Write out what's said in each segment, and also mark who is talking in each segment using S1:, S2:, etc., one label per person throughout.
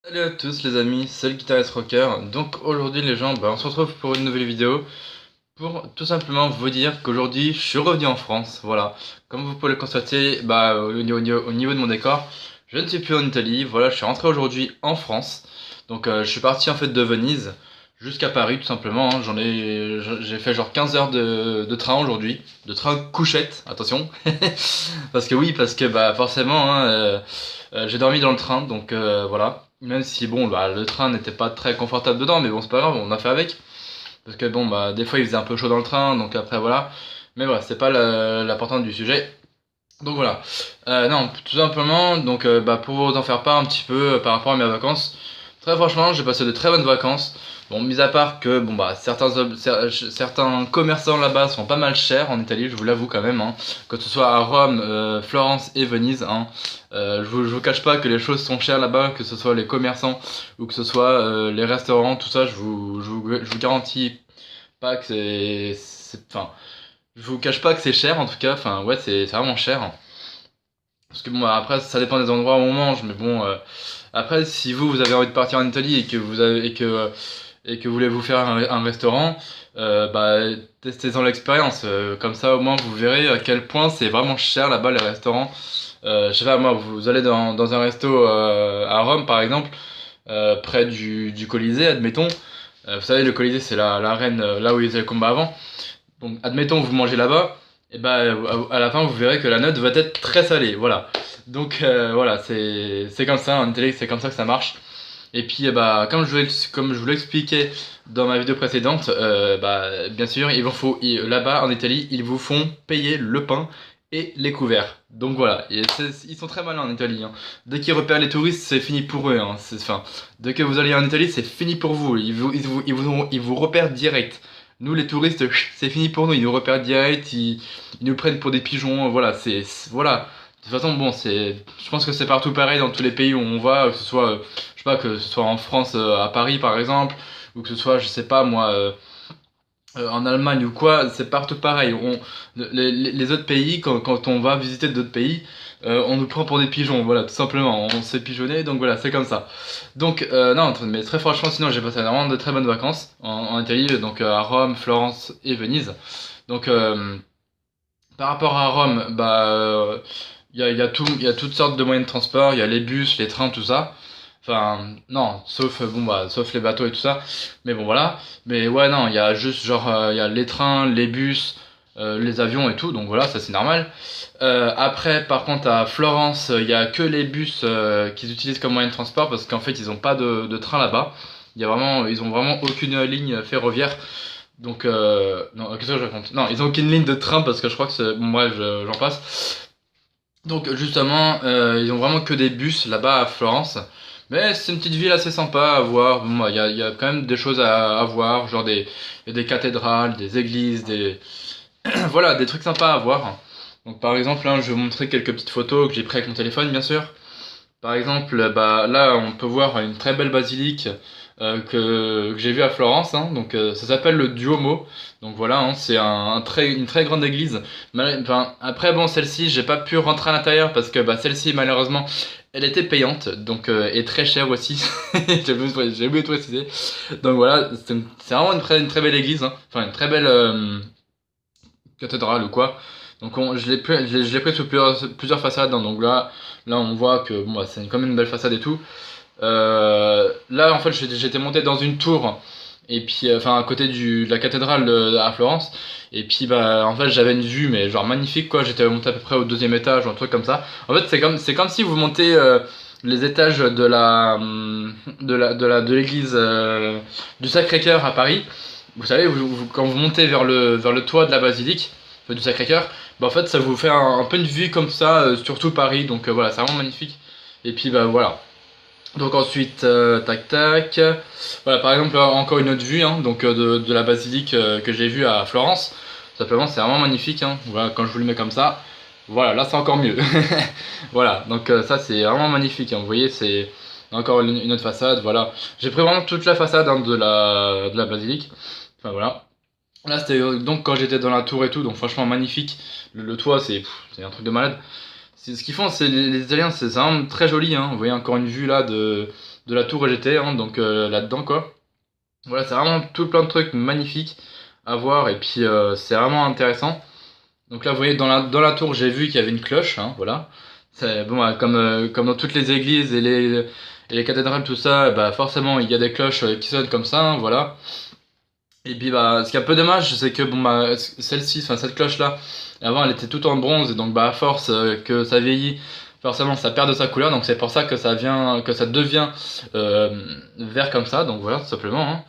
S1: Salut à tous les amis, c'est le guitariste rocker. Donc aujourd'hui les gens, on se retrouve pour une nouvelle vidéo pour tout simplement vous dire qu'aujourd'hui je suis revenu en France. Voilà, comme vous pouvez le constater au niveau de mon décor, je ne suis plus en Italie. Voilà, je suis rentré aujourd'hui en France. Donc je suis parti en fait de Venise jusqu'à Paris tout simplement, hein. J'ai fait genre 15 heures de train aujourd'hui, de train couchette, attention. Parce que oui, parce que forcément, hein, j'ai dormi dans le train, donc voilà. Même si bon, le train n'était pas très confortable dedans, mais bon, c'est pas grave, on a fait avec. Parce que bon, des fois il faisait un peu chaud dans le train, donc après voilà. Mais voilà, c'est pas l'important du sujet. Donc voilà. Non, tout simplement, donc pour vous en faire part un petit peu par rapport à mes vacances. Très franchement, j'ai passé de très bonnes vacances. Bon, mis à part que bon certains commerçants là-bas sont pas mal chers en Italie, je vous l'avoue quand même, hein. Que ce soit à Rome, Florence et Venise, hein. Je vous cache pas que les choses sont chères là-bas, que ce soit les commerçants ou que ce soit les restaurants, tout ça, je vous garantis pas que enfin, je vous cache pas que c'est cher en tout cas. Enfin ouais, c'est vraiment cher. Parce que bon, après, ça dépend des endroits où on mange, mais bon, après, si vous avez envie de partir en Italie et que vous voulez vous faire un restaurant, testez-en l'expérience. Comme ça, au moins, vous verrez à quel point c'est vraiment cher là-bas les restaurants. Je sais pas, moi, vous allez dans un resto à Rome, par exemple, près du Colisée, admettons. Vous savez, le Colisée, c'est l'arène là où ils faisaient le combat avant. Donc, admettons, vous mangez là-bas, et à la fin, vous verrez que la note va être très salée. Voilà. Donc, voilà, c'est comme ça, en télé, c'est comme ça que ça marche. Et puis, comme je vous l'expliquais dans ma vidéo précédente, bien sûr, là-bas, en Italie, ils vous font payer le pain et les couverts. Donc voilà, ils sont très malins en Italie, hein. Dès qu'ils repèrent les touristes, c'est fini pour eux, hein. Dès que vous allez en Italie, c'est fini pour vous. Ils vous repèrent direct. Nous, les touristes, c'est fini pour nous. Ils nous repèrent direct, ils nous prennent pour des pigeons. Voilà, voilà. De toute façon, bon, je pense que c'est partout pareil dans tous les pays où on va, que ce soit, je sais pas, que ce soit en France, à Paris par exemple, ou que ce soit, je sais pas moi, en Allemagne ou quoi, c'est partout pareil. Les autres pays, quand on va visiter d'autres pays, on nous prend pour des pigeons, voilà, tout simplement. On se fait pigeonner, donc voilà, c'est comme ça. Donc, non, mais très franchement, sinon, j'ai passé vraiment de très bonnes vacances en Italie, donc à Rome, Florence et Venise. Donc, par rapport à Rome, il y a toutes sortes de moyens de transport, il y a les bus, les trains, tout ça. Enfin, non, sauf les bateaux et tout ça. Mais bon, voilà. Mais ouais, non, il y a juste genre, il y a les trains, les bus, les avions et tout. Donc voilà, ça c'est normal. Après, par contre, à Florence, il y a que les bus qu'ils utilisent comme moyen de transport parce qu'en fait, ils ont pas de train là-bas. Ils ont vraiment aucune ligne ferroviaire. Donc, non, qu'est-ce que je raconte? Non, ils ont aucune ligne de train parce que je crois que c'est. Bon, bref, j'en passe. Donc, justement, ils ont vraiment que des bus là-bas à Florence. Mais c'est une petite ville assez sympa à voir. Bon, il y a quand même des choses à voir, genre il y a des cathédrales, des églises, voilà, des trucs sympas à voir. Donc, par exemple, là, je vais vous montrer quelques petites photos que j'ai prises avec mon téléphone, bien sûr. Par exemple, là, on peut voir une très belle basilique que j'ai vue à Florence, hein. Donc, ça s'appelle le Duomo. Donc voilà, hein, c'est une très grande église. Enfin, après, bon, celle-ci, j'ai pas pu rentrer à l'intérieur parce que celle-ci, malheureusement, elle était payante, donc et très chère aussi. J'ai oublié de préciser. Donc voilà, c'est vraiment une très belle église, hein. Enfin, une très belle cathédrale ou quoi. Donc je l'ai pris sur plusieurs façades, hein. Donc là on voit que bon, c'est quand même une belle façade et tout. Là en fait j'étais monté dans une tour et puis enfin à côté de la cathédrale à Florence, et puis en fait j'avais une vue mais genre magnifique quoi. J'étais monté à peu près au deuxième étage ou un truc comme ça. En fait c'est comme si vous montez les étages de l'église du Sacré-Cœur à Paris. Vous savez, quand vous montez vers le toit de la basilique du Sacré-Cœur, en fait ça vous fait un peu une vue comme ça sur tout Paris. Donc voilà, c'est vraiment magnifique. Et puis voilà. Donc ensuite, tac tac. Voilà, par exemple, encore une autre vue, hein, donc de la basilique que j'ai vue à Florence. Simplement, c'est vraiment magnifique, hein. Voilà, quand je vous le mets comme ça, voilà, là c'est encore mieux. Voilà, donc ça c'est vraiment magnifique, hein. Vous voyez, c'est encore une autre façade. Voilà, j'ai pris vraiment toute la façade, hein, de la basilique. Enfin voilà. Là, c'était donc quand j'étais dans la tour et tout, donc franchement magnifique. Le toit, c'est un truc de malade. Ce qu'ils font, c'est les Italiens, c'est vraiment très joli, hein. Vous voyez encore une vue là de la tour où j'étais, hein, donc là-dedans quoi. Voilà, c'est vraiment tout plein de trucs magnifiques à voir, et puis c'est vraiment intéressant. Donc là, vous voyez, dans la tour, j'ai vu qu'il y avait une cloche, hein, voilà. C'est bon, comme dans toutes les églises et les cathédrales, tout ça, bah forcément, il y a des cloches qui sonnent comme ça, hein, voilà. Et puis bah, ce qui est un peu dommage, c'est que bon bah celle-ci, enfin cette cloche-là, avant elle était toute en bronze, et donc bah à force que ça vieillit, forcément ça perd de sa couleur, donc c'est pour ça que ça devient vert comme ça, donc voilà tout simplement, hein.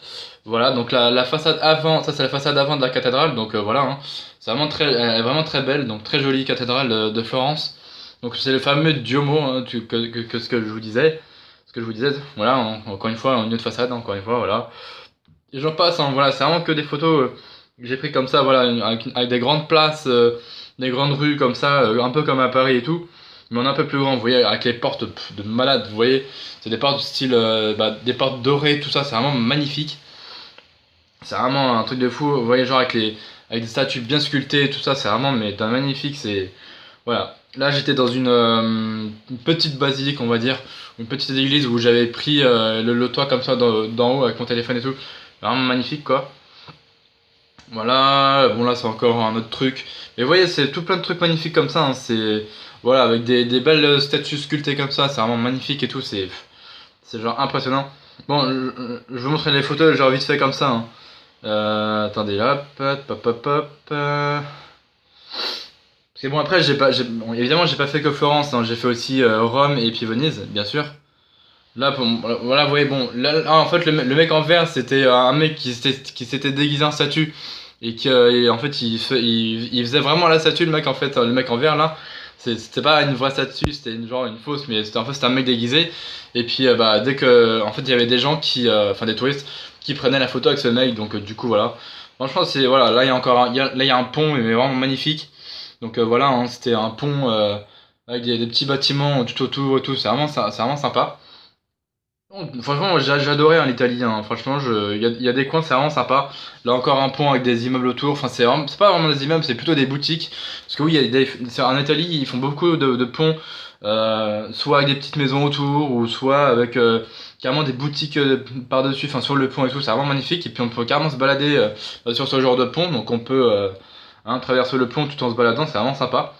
S1: Voilà, donc la façade avant, ça c'est la façade avant de la cathédrale, donc voilà, hein. C'est vraiment elle est vraiment très belle, donc très jolie cathédrale de Florence. Donc c'est le fameux Duomo, hein, que ce que je vous disais, voilà, encore une fois, une autre façade, encore une fois, voilà. Et j'en passe, hein, voilà, c'est vraiment que des photos que j'ai pris comme ça, voilà, avec des grandes places, des grandes rues comme ça, un peu comme à Paris et tout, mais on est un peu plus grand, vous voyez, avec les portes de malade, vous voyez, c'est des portes du style, des portes dorées, tout ça, c'est vraiment magnifique, c'est vraiment un truc de fou, vous voyez, genre avec des statues bien sculptées, tout ça, c'est vraiment, mais d'un magnifique, c'est, voilà. Là, j'étais dans une petite basilique, on va dire, une petite église où j'avais pris le toit comme ça d'en haut avec mon téléphone et tout. Vraiment magnifique, quoi. Voilà, bon là c'est encore un autre truc. Mais vous voyez, c'est tout plein de trucs magnifiques comme ça, hein. C'est voilà, avec des belles statues sculptées comme ça, c'est vraiment magnifique et tout. C'est genre impressionnant. Bon, je vais vous montrer les photos, genre vite fait comme ça, hein. Attendez, hop, hop, hop, hop, hop. Parce que bon après, bon, évidemment j'ai pas fait que Florence, hein. J'ai fait aussi Rome et puis Venise, bien sûr. Là, voilà, vous voyez, bon, là, en fait, le mec en vert, c'était un mec qui s'était déguisé en statue et en fait, il faisait vraiment la statue, le mec, en fait, le mec en vert, là. C'était pas une vraie statue, c'était genre une fausse, mais en fait, c'était un mec déguisé. Et puis, bah, dès que, en fait, il y avait des gens enfin, des touristes qui prenaient la photo avec ce mec, donc, du coup, voilà. Franchement, voilà, là, il y a encore là, il y a un pont, mais vraiment magnifique. Donc, voilà, hein, c'était un pont, avec des petits bâtiments tout autour et tout, c'est vraiment sympa. Non, franchement, moi, j'ai adoré hein, l'Italie, hein. Franchement, il y a des coins, c'est vraiment sympa. Là encore un pont avec des immeubles autour. Enfin, c'est pas vraiment des immeubles, c'est plutôt des boutiques. Parce que oui, en Italie, ils font beaucoup de ponts, soit avec des petites maisons autour, ou soit avec carrément des boutiques par-dessus, enfin sur le pont et tout. C'est vraiment magnifique. Et puis on peut carrément se balader sur ce genre de pont. Donc on peut traverser le pont tout en se baladant, c'est vraiment sympa.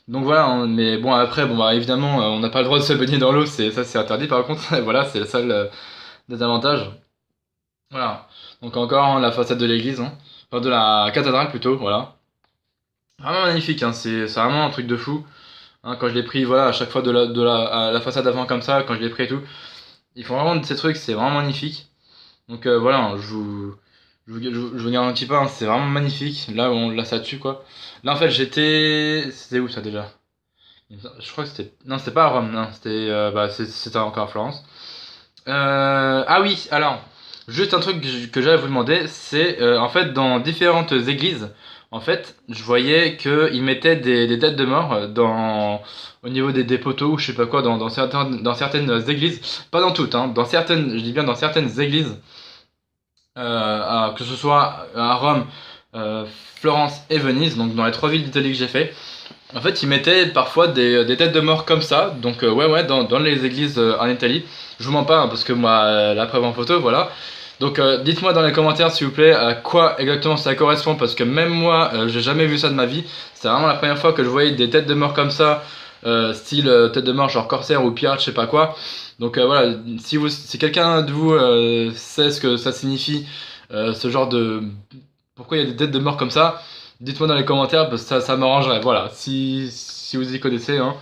S1: Donc voilà, hein, mais bon après, bon bah évidemment, on n'a pas le droit de se baigner dans l'eau, c'est interdit par contre. Voilà, c'est le seul désavantage. Voilà. Donc encore hein, la façade de l'église, hein. Enfin de la cathédrale plutôt, voilà. Vraiment magnifique, hein, c'est vraiment un truc de fou. Hein, quand je l'ai pris, voilà, à chaque fois à la façade avant comme ça, quand je l'ai pris et tout, ils font vraiment de ces trucs, c'est vraiment magnifique. Donc voilà, hein, je vous garantis pas, hein, c'est vraiment magnifique. Là, on la statue quoi. Là en fait c'était où ça déjà? Je crois que c'était. Non, c'était pas à Rome, non, c'était encore à Florence. Ah oui, alors, juste un truc que j'allais vous demander, c'est en fait dans différentes églises, en fait, je voyais qu'ils mettaient des têtes de mort au niveau des poteaux ou je sais pas quoi, dans certaines églises, pas dans toutes, hein, dans certaines, je dis bien dans certaines églises, que ce soit à Rome, Florence et Venise, donc dans les trois villes d'Italie que j'ai fait. En fait, ils mettaient parfois des têtes de mort comme ça, donc ouais, dans les églises en Italie. Je vous mens pas, hein, parce que moi, la preuve en photo, voilà. Donc dites-moi dans les commentaires, s'il vous plaît, à quoi exactement ça correspond, parce que même moi, j'ai jamais vu ça de ma vie. C'est vraiment la première fois que je voyais des têtes de mort comme ça, style tête de mort genre corsaire ou pirate, je sais pas quoi. Donc voilà, si quelqu'un de vous sait ce que ça signifie, ce genre de... Pourquoi il y a des têtes de mort comme ça? Dites-moi dans les commentaires parce que ça m'arrangerait. Voilà, si vous y connaissez, hein.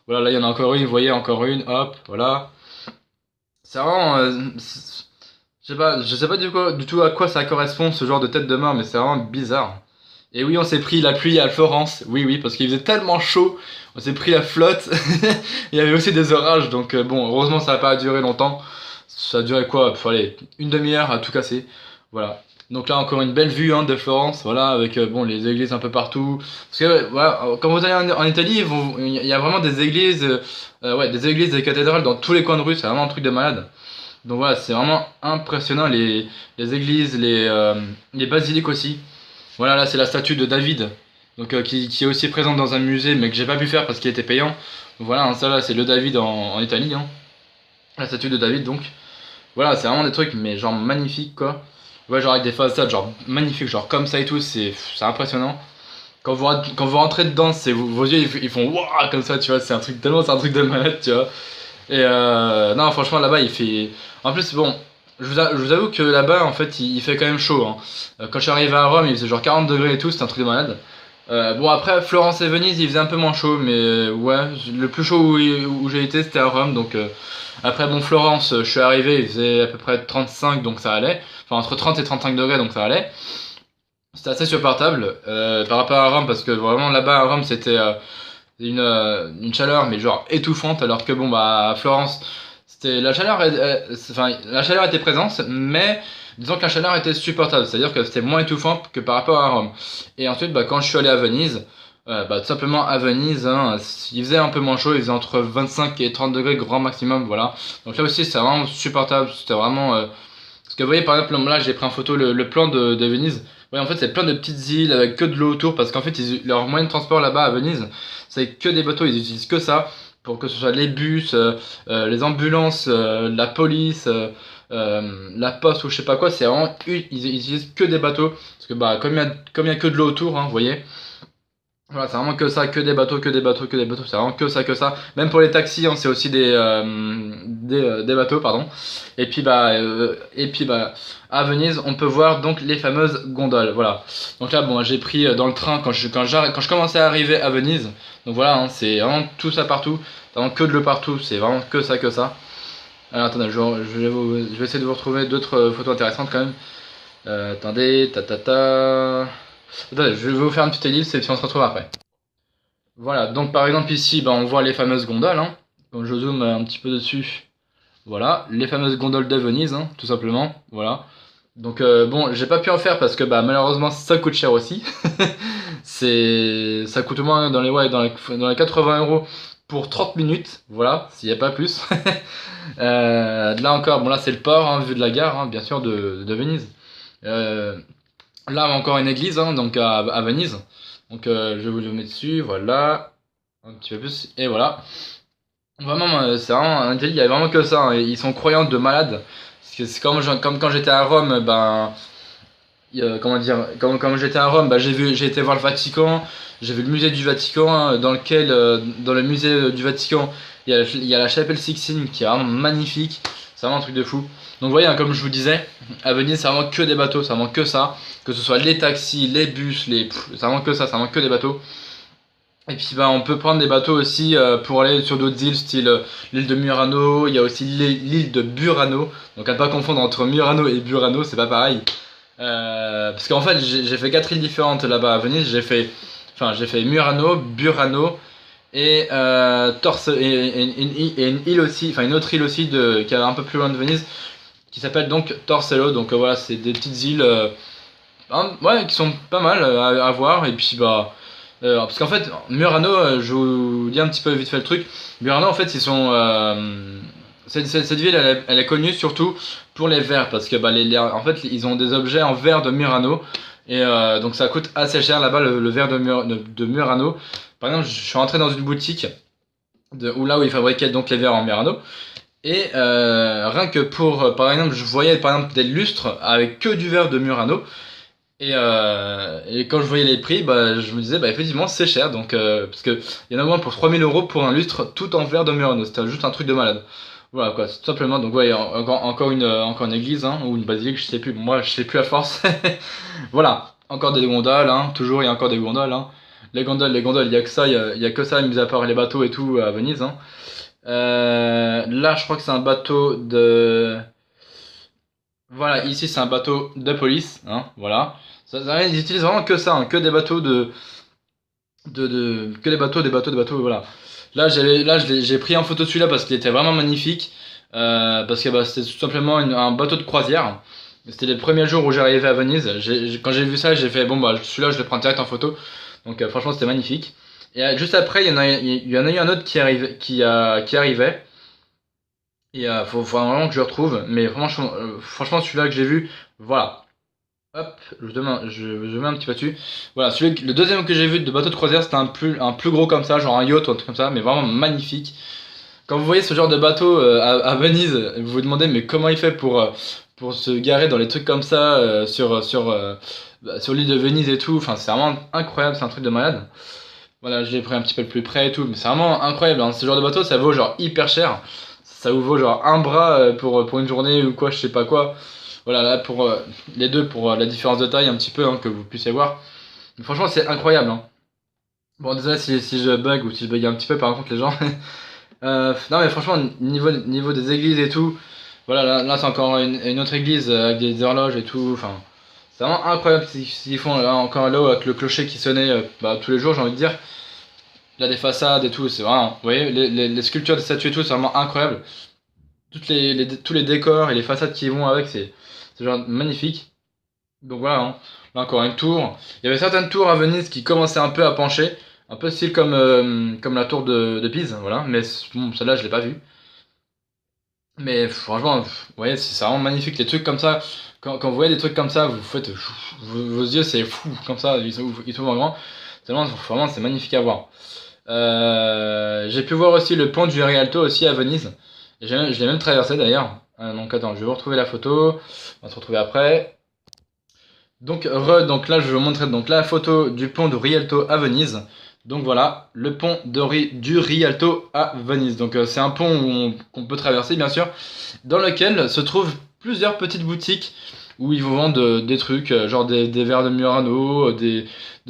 S1: Voilà, là il y en a encore une, vous voyez, encore une, hop, voilà. C'est vraiment. Je sais pas du tout à quoi ça correspond ce genre de tête de mort, mais c'est vraiment bizarre. Et oui, on s'est pris la pluie à Florence. Oui, oui, parce qu'il faisait tellement chaud, on s'est pris la flotte. Il y avait aussi des orages, donc bon, heureusement ça n'a pas duré longtemps. Ça a duré quoi? Allez, une demi-heure à tout casser. Voilà. Donc là encore une belle vue hein, de Florence, voilà, avec bon les églises un peu partout. Parce que voilà, quand vous allez en Italie, il y a vraiment des églises, ouais, des églises, des cathédrales dans tous les coins de rue, c'est vraiment un truc de malade. Donc voilà, c'est vraiment impressionnant les églises, les basiliques aussi. Voilà, là c'est la statue de David, donc qui est aussi présente dans un musée, mais que j'ai pas pu faire parce qu'il était payant. Donc voilà, hein, ça là c'est le David en Italie, hein. La statue de David donc. Voilà, c'est vraiment des trucs, mais genre magnifiques quoi. Ouais, genre avec des façades, genre magnifiques, genre comme ça et tout, c'est impressionnant. Quand vous rentrez dedans, vos yeux ils font waouh comme ça, tu vois, c'est un truc tellement, c'est un truc de malade, tu vois. Et non, franchement, là-bas, il fait. En plus, bon, je vous avoue que là-bas, en fait, il fait quand même chaud, hein. Quand je suis arrivé à Rome, il faisait genre 40 degrés et tout, c'était un truc de malade. Bon, après, Florence et Venise, il faisait un peu moins chaud, mais ouais, le plus chaud où j'ai été, c'était à Rome. Donc, après, bon, Florence, je suis arrivé, il faisait à peu près 35, donc ça allait. Enfin, entre 30 et 35 degrés, donc ça allait. C'était assez supportable par rapport à Rome, parce que vraiment là-bas à Rome, c'était une chaleur mais genre étouffante, alors que bon bah à Florence c'était enfin la chaleur était présente, mais disons que la chaleur était supportable, c'est à dire que c'était moins étouffant que par rapport à Rome. Et ensuite bah quand je suis allé à Venise, bah tout simplement à Venise hein, il faisait un peu moins chaud, il faisait entre 25 et 30 degrés grand maximum, voilà. Donc là aussi c'était vraiment supportable, c'était vraiment parce que vous voyez par exemple là j'ai pris en photo le plan de Venise. Ouais, en fait, c'est plein de petites îles avec que de l'eau autour parce qu'en fait, leur moyen de transport là-bas à Venise, c'est que des bateaux, ils utilisent que ça pour que ce soit les bus, les ambulances, la police, la poste ou je sais pas quoi, c'est vraiment ils utilisent que des bateaux parce que bah comme il y a que de l'eau autour, hein, vous voyez. Voilà, c'est vraiment que ça, que des bateaux, que des bateaux, que des bateaux, c'est vraiment que ça, que ça. Même pour les taxis, hein, c'est aussi des bateaux, pardon. Et puis bah, à Venise, on peut voir donc les fameuses gondoles, voilà. Donc là, bon, j'ai pris dans le train quand je commençais à arriver à Venise. Donc voilà, hein, c'est vraiment tout ça partout, c'est vraiment que de l'eau partout, c'est vraiment que ça, que ça. Alors attendez, je vais essayer de vous retrouver d'autres photos intéressantes quand même. Attendez, Attendez, je vais vous faire une petite liste et puis on se retrouve après. Voilà, donc par exemple ici, bah, on voit les fameuses gondoles, hein. Quand je zoome un petit peu dessus, voilà, les fameuses gondoles de Venise, hein, tout simplement, voilà. Donc bon, j'ai pas pu en faire parce que bah, malheureusement ça coûte cher aussi. Ça coûte au moins dans les 80 euros pour 30 minutes, voilà, s'il n'y a pas plus. Là encore, bon là c'est le port, hein, vu de la gare, hein, bien sûr, de Venise. Là encore une église, hein, donc à Venise. Donc je vais vous le mettre dessus, voilà. Un petit peu plus, et voilà. Vraiment, c'est vraiment en Italie, il y a vraiment que ça, hein. Ils sont croyants de malades. Parce que c'est comme quand j'étais à Rome, ben. Comment dire, comme j'étais à Rome, bah, j'ai été voir le Vatican, j'ai vu le musée du Vatican, hein, dans le musée du Vatican, il y a la chapelle Sixtine qui est vraiment magnifique, c'est vraiment un truc de fou. Donc vous voyez, hein, comme je vous disais, à Venise, c'est vraiment que des bateaux, c'est vraiment que ça, que ce soit les taxis, les bus, c'est vraiment que ça, c'est vraiment que des bateaux. Et puis bah, on peut prendre des bateaux aussi pour aller sur d'autres îles, style l'île de Murano, il y a aussi l'île de Burano, donc à ne pas confondre entre Murano et Burano, c'est pas pareil. Parce qu'en fait, j'ai fait 4 îles différentes là-bas à Venise. J'ai fait Murano, Burano et et une île aussi, enfin une autre île aussi qui est un peu plus loin de Venise, qui s'appelle donc Torcello. Donc voilà, c'est des petites îles, ouais, qui sont pas mal à voir. Et puis bah, parce qu'en fait, Murano, je vous dis un petit peu vite fait le truc. Murano, en fait, ils sont cette ville, elle est connue surtout pour les verres, parce que bah, en fait, ils ont des objets en verre de Murano, et donc ça coûte assez cher là-bas le verre de Murano. Par exemple, je suis rentré dans une boutique là où ils fabriquaient donc les verres en Murano, et rien que par exemple, je voyais par exemple des lustres avec que du verre de Murano, et quand je voyais les prix, bah, je me disais, bah, effectivement, c'est cher, donc, parce que il y en a moins pour 3000 euros pour un lustre tout en verre de Murano, c'était juste un truc de malade. Voilà quoi, tout simplement. Donc, ouais, encore une église, hein, ou une basilique, je sais plus, moi je sais plus à force. Voilà, encore des gondoles, hein, toujours il y a encore des gondoles. Hein. Les gondoles, il y a que ça, il y a que ça, mis à part les bateaux et tout à Venise. Hein. Là, je crois que c'est un bateau de. Voilà, ici c'est un bateau de police, hein, voilà. Ils utilisent vraiment que ça, hein, que des bateaux que des bateaux, voilà. J'ai pris en photo celui-là parce qu'il était vraiment magnifique, parce que bah, c'était tout simplement un bateau de croisière. C'était les premiers jours où j'arrivais à Venise. Quand j'ai vu ça, j'ai fait bon bah celui-là je le prends direct en photo. Donc franchement c'était magnifique. Et juste après il y en a eu un autre qui arrivait. Et faut vraiment que je le retrouve. Mais franchement celui-là que j'ai vu, voilà. Hop, je mets un petit peu dessus. Voilà, le deuxième que j'ai vu de bateau de croisière, c'était un plus gros comme ça, genre un yacht ou un truc comme ça, mais vraiment magnifique. quand vous voyez ce genre de bateau à Venise, vous vous demandez mais comment il fait pour se garer dans les trucs comme ça sur l'île de Venise et tout. Enfin, c'est vraiment incroyable, c'est un truc de malade. Voilà, je l'ai pris un petit peu plus près et tout, mais c'est vraiment incroyable, hein. Ce genre de bateau, ça vaut genre hyper cher. Ça vous vaut genre un bras pour une journée ou quoi, je sais pas quoi. Voilà, là pour les deux, pour la différence de taille un petit peu, hein, que vous puissiez voir. Mais franchement, c'est incroyable, hein. Bon, désolé si je bug ou si je bug un petit peu par contre les gens. Non mais franchement, niveau des églises et tout, voilà, là c'est encore une autre église avec des horloges et tout, enfin, c'est vraiment incroyable ce qu'ils font là, encore là avec le clocher qui sonnait tous les jours, j'ai envie de dire. Là, des façades et tout, c'est vraiment, vous voyez, les sculptures des statues et tout, c'est vraiment incroyable. Tous les décors et les façades qui vont avec, c'est genre magnifique. Donc voilà, hein. Là encore une tour. Il y avait certaines tours à Venise qui commençaient un peu à pencher, un peu style comme la tour de Pise, voilà. Mais bon, celle-là, je l'ai pas vue. Mais franchement, vous voyez, c'est vraiment magnifique. Les trucs comme ça, quand vous voyez des trucs comme ça, vous faites, vos yeux, c'est fou, comme ça, ils sont en grand. Tellement, vraiment, c'est magnifique à voir. J'ai pu voir aussi le pont du Rialto aussi à Venise. Je l'ai même traversé d'ailleurs. Donc attends, je vais vous retrouver la photo. On va se retrouver après. Donc là, je vais vous montrer donc la photo du pont de Rialto à Venise. Donc voilà, le pont du Rialto à Venise. Donc c'est un pont qu'on peut traverser bien sûr, dans lequel se trouvent plusieurs petites boutiques où ils vous vendent des trucs, genre des verres de Murano, des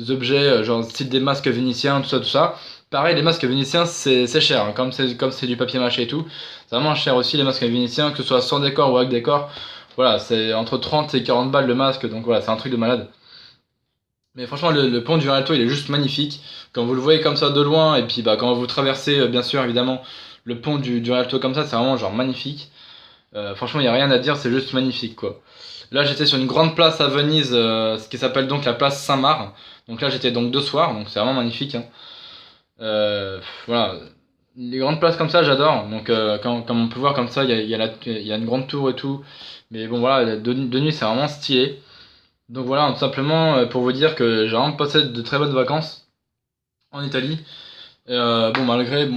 S1: objets, genre style des masques vénitiens, tout ça, tout ça. Pareil, les masques vénitiens, c'est cher, hein, comme c'est du papier mâché et tout. C'est vraiment cher aussi les masques vénitiens, que ce soit sans décor ou avec décor. Voilà, c'est entre 30 et 40 balles le masque, donc voilà, c'est un truc de malade. Mais franchement, le pont du Rialto, il est juste magnifique. Quand vous le voyez comme ça de loin, et puis quand vous traversez, bien sûr, évidemment, le pont du Rialto comme ça, c'est vraiment genre magnifique. Franchement, il n'y a rien à dire, c'est juste magnifique, quoi. Là, j'étais sur une grande place à Venise, ce qui s'appelle donc la place Saint-Marc. Donc là, j'étais donc 2 soirs, donc c'est vraiment magnifique, hein. Voilà, les grandes places comme ça, j'adore. Donc, comme on peut voir comme ça, il y a une grande tour et tout. Mais bon, voilà, de nuit, c'est vraiment stylé. Donc voilà, tout simplement pour vous dire que j'ai vraiment passé de très bonnes vacances en Italie. Bon, malgré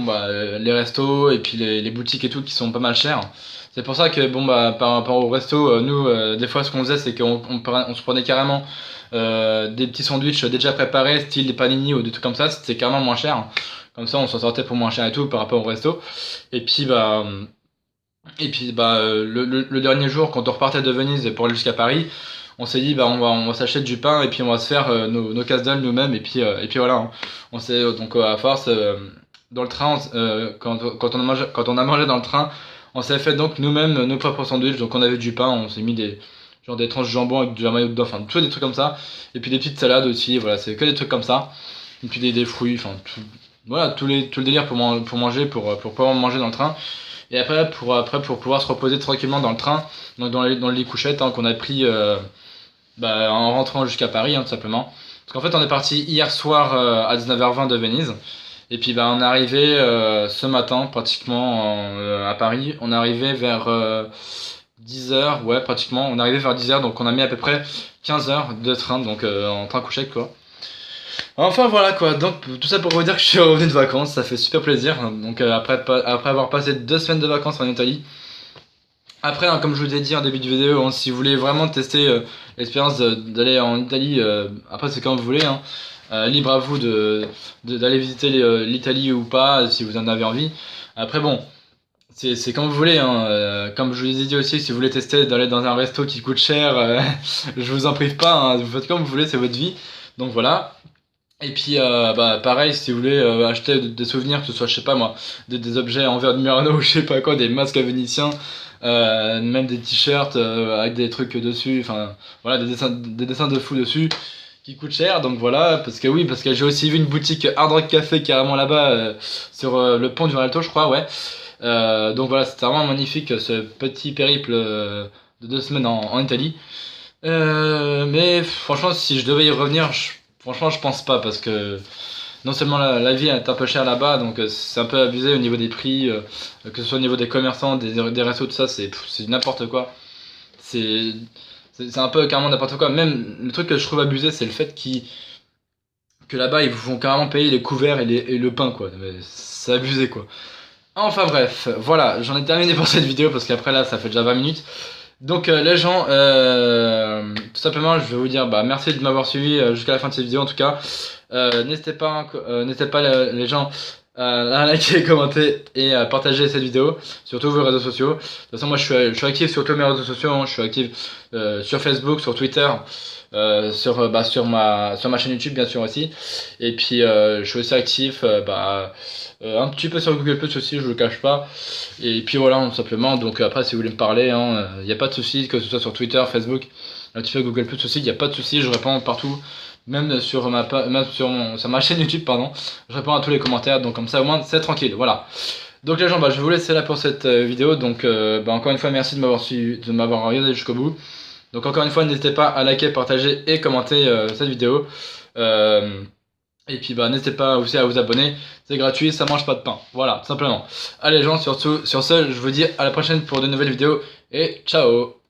S1: les restos et puis les boutiques et tout qui sont pas mal chers. C'est pour ça que bon par rapport au resto, nous des fois ce qu'on faisait c'est qu'on se prenait carrément des petits sandwichs déjà préparés, style des panini ou des trucs comme ça, c'était carrément moins cher. Comme ça on s'en sortait pour moins cher et tout par rapport au resto. Et puis le dernier jour quand on repartait de Venise pour aller jusqu'à Paris, on s'est dit on va s'acheter du pain et puis on va se faire nos casse-dalles nous-mêmes et puis voilà, hein. On s'est donc à force dans le train quand on a mangé dans le train, on s'est fait donc nous-mêmes nos propres sandwichs. Donc on avait du pain, on s'est mis des tranches de jambon avec du maillot dedans, enfin tout des trucs comme ça. Et puis des petites salades aussi, voilà, c'est que des trucs comme ça. Et puis des fruits, enfin voilà, tout le délire pour manger, pour pouvoir manger dans le train. Et après pour pouvoir se reposer tranquillement dans le train, donc dans les couchettes, hein, qu'on a pris en rentrant jusqu'à Paris, hein, tout simplement. Parce qu'en fait, on est parti hier soir à 19h20 de Venise. Et puis on est arrivé ce matin pratiquement à Paris. On est arrivé vers 10h, ouais, pratiquement. On est arrivé vers 10h, donc on a mis à peu près 15 heures de train, donc en train couché, quoi. Enfin voilà quoi, donc tout ça pour vous dire que je suis revenu de vacances, ça fait super plaisir. Donc après avoir passé 2 semaines de vacances en Italie. Après, hein, comme je vous ai dit en début de vidéo, hein, si vous voulez vraiment tester l'expérience d'aller en Italie, après c'est quand vous voulez, hein, libre à vous d'aller visiter l'Italie ou pas, si vous en avez envie. Après bon, c'est quand vous voulez, hein, comme je vous ai dit aussi, si vous voulez tester d'aller dans un resto qui coûte cher, je vous en prive pas, hein, vous faites comme vous voulez, c'est votre vie. Donc voilà. Et puis pareil, si vous voulez acheter des souvenirs, que ce soit je sais pas moi, des objets en verre de Murano ou je sais pas quoi, des masques vénitiens, même des t-shirts avec des trucs dessus, enfin voilà, des dessins de fou dessus qui coûtent cher. Donc voilà, parce que j'ai aussi vu une boutique Hard Rock Café carrément là-bas sur le pont du Rialto, je crois, ouais. Donc voilà, c'était vraiment magnifique ce petit périple de 2 semaines en Italie. Mais franchement, si je devais y revenir, franchement, je pense pas parce que non seulement la vie est un peu chère là-bas, donc c'est un peu abusé au niveau des prix, que ce soit au niveau des commerçants, des restos, tout ça, c'est n'importe quoi. C'est c'est un peu carrément n'importe quoi. Même le truc que je trouve abusé, c'est le fait que là-bas ils vous font carrément payer les couverts et le pain, quoi. Mais c'est abusé, quoi. Enfin bref, voilà, j'en ai terminé pour cette vidéo parce qu'après là ça fait déjà 20 minutes. Donc les gens, tout simplement je vais vous dire bah, merci de m'avoir suivi jusqu'à la fin de cette vidéo en tout cas. N'hésitez pas les gens à liker, commenter et à partager cette vidéo sur tous vos réseaux sociaux. De toute façon moi je suis actif sur tous mes réseaux sociaux, hein. Je suis actif sur Facebook, sur Twitter, sur ma chaîne YouTube bien sûr aussi. Et puis je suis aussi actif un petit peu sur Google Plus aussi, je le cache pas. Et puis voilà, tout simplement. Donc après si vous voulez me parler, il n'y a pas de souci, que ce soit sur Twitter, Facebook, un petit peu Google Plus aussi, il n'y a pas de souci, je réponds partout. Même sur sur ma chaîne YouTube, pardon, je réponds à tous les commentaires, donc comme ça au moins c'est tranquille, voilà. Donc les gens, bah, je vais vous laisser là pour cette vidéo, donc encore une fois merci de m'avoir suivi, de m'avoir regardé jusqu'au bout. Donc encore une fois n'hésitez pas à liker, partager et commenter cette vidéo. Et puis bah n'hésitez pas aussi à vous abonner, c'est gratuit, ça mange pas de pain, voilà, tout simplement. Allez les gens, sur ce, je vous dis à la prochaine pour de nouvelles vidéos et ciao.